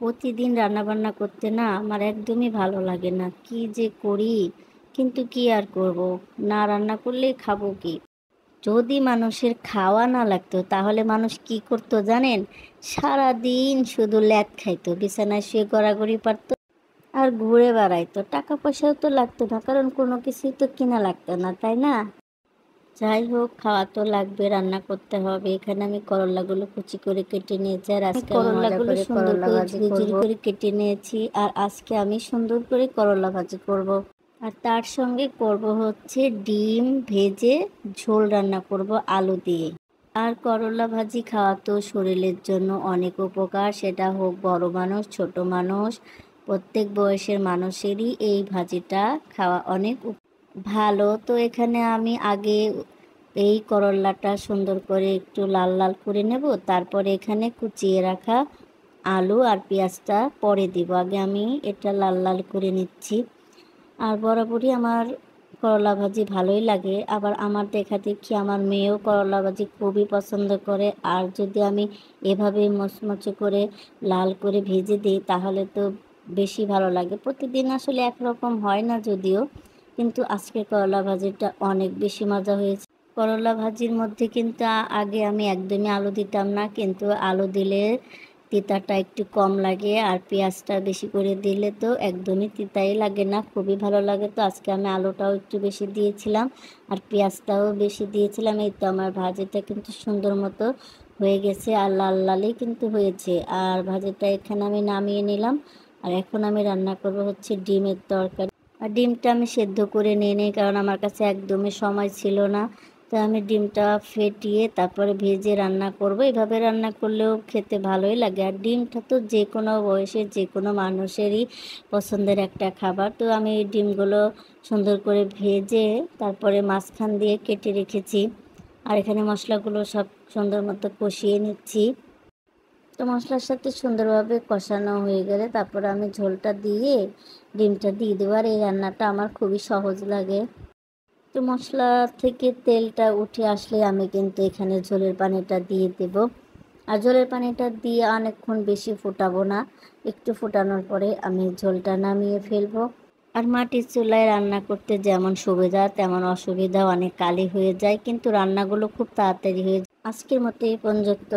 প্রতিদিন রান্নাবান্না করতে না আমার একদমই ভালো লাগে না। কি যে করি, কিন্তু কি আর করব? না রান্না করলে খাবো কি? যদি মানুষের খাওয়া না লাগতো তাহলে মানুষ কি করতো জানেন? সারাদিন শুধু ল্যাদ খাইতো, বিছানায় শুয়ে গড়াগড়ি পারতো আর ঘুরে বেড়াইতো। টাকা পয়সাও তো লাগতো না, কারণ কোনো কিছুই তো কিনা লাগতো না, তাই না? যাই হোক, খাওয়া তো লাগবে, রান্না করতে হবে। এখানে আমি করলাগুলো কুচি করে কেটে নিয়েছি, আর আজকে আমি মজা করলাগুলো করে সুন্দর করলা করে ভাজি ঝুরি করব। ঝুরি করে কেটে নিয়েছি, আর আজকে আমি সুন্দর করে করলা ভাজি করব। আর তার সঙ্গে করব হচ্ছে ডিম ভেজে ঝোল রান্না করব আলু দিয়ে। আর করলা ভাজি খাওয়া তো শরীরের জন্য অনেক উপকার, সেটা হোক বড় মানুষ ছোট মানুষ, প্রত্যেক বয়সের মানুষেরই এই ভাজিটা খাওয়া অনেক ভালো। তো এখানে আমি আগে এই করলাটা সুন্দর করে একটু লাল লাল করে নেব, তারপরে এখানে কুচিয়ে রাখা আলু আর পেঁয়াজটা পরে দিব। আগে আমি এটা লাল লাল করে নিচ্ছি। আর বরাবরই আমার করলা ভাজি ভালোই লাগে, আবার আমার দেখা দেখি আমার মেয়েও করলা ভাজি খুবই পছন্দ করে। আর যদি আমি এভাবে মচমচে করে লাল করে ভেজে দিই তাহলে তো বেশি ভালো লাগে। প্রতিদিন আসলে একরকম হয় না যদিও, কিন্তু আজকে করলা ভাজিটা অনেক বেশি মজা হয়েছে। করলা ভাজির মধ্যে কিন্তু আগে আমি একদমই আলু দিতাম না, কিন্তু আলু দিলে তিতাটা একটু কম লাগে, আর পেঁয়াজটা বেশি করে দিলে তো একদমই তিতাই লাগে না, খুবই ভালো লাগে। তো আজকে আমি আলুটাও একটু বেশি দিয়েছিলাম আর পেঁয়াজটাও বেশি দিয়েছিলাম। এই তো আমার ভাজিটা কিন্তু সুন্দর মতো হয়ে গেছে, আর লাল লালই কিন্তু হয়েছে। আর ভাজিটা এখানে আমি নামিয়ে নিলাম। আর এখন আমি রান্না করব হচ্ছে ডিমের তরকারি। আর ডিমটা আমি সেদ্ধ করে নিয়ে নিই, কারণ আমার কাছে একদমই সময় ছিল না। তো আমি ডিমটা ফেটিয়ে তারপরে ভেজে রান্না করব। এভাবে রান্না করলেও খেতে ভালোই লাগে। আর ডিমটা তো যে কোনো বয়সের যে কোনো মানুষেরই পছন্দের একটা খাবার। তো আমি এই ডিমগুলো সুন্দর করে ভেজে তারপরে মাঝখান দিয়ে কেটে রেখেছি। আর এখানে মশলাগুলো সব সুন্দর মতো কষিয়ে নিচ্ছি। তো মশলার সাথে সুন্দরভাবে কষানো হয়ে গেলে তারপরে আমি ঝোলটা দিয়ে ডিমটা দিয়ে দেবো। আর এই রান্নাটা আমার খুবই সহজ লাগে। তো মশলা থেকে তেলটা উঠে আসলে আমি কিন্তু এখানে ঝোলের পানিটা দিয়ে দেব। আর ঝোলের পানিটা দিয়ে অনেকক্ষণ বেশি ফোটাবো না, একটু ফোটানোর পরে আমি ঝোলটা নামিয়ে ফেলবো। আর মাটির চুলায় রান্না করতে যেমন সুবিধা তেমন অসুবিধা, অনেক কালি হয়ে যায়, কিন্তু রান্নাগুলো খুব তাড়াতাড়ি হয়ে যায়। আজকের মতো এই পর্যন্ত।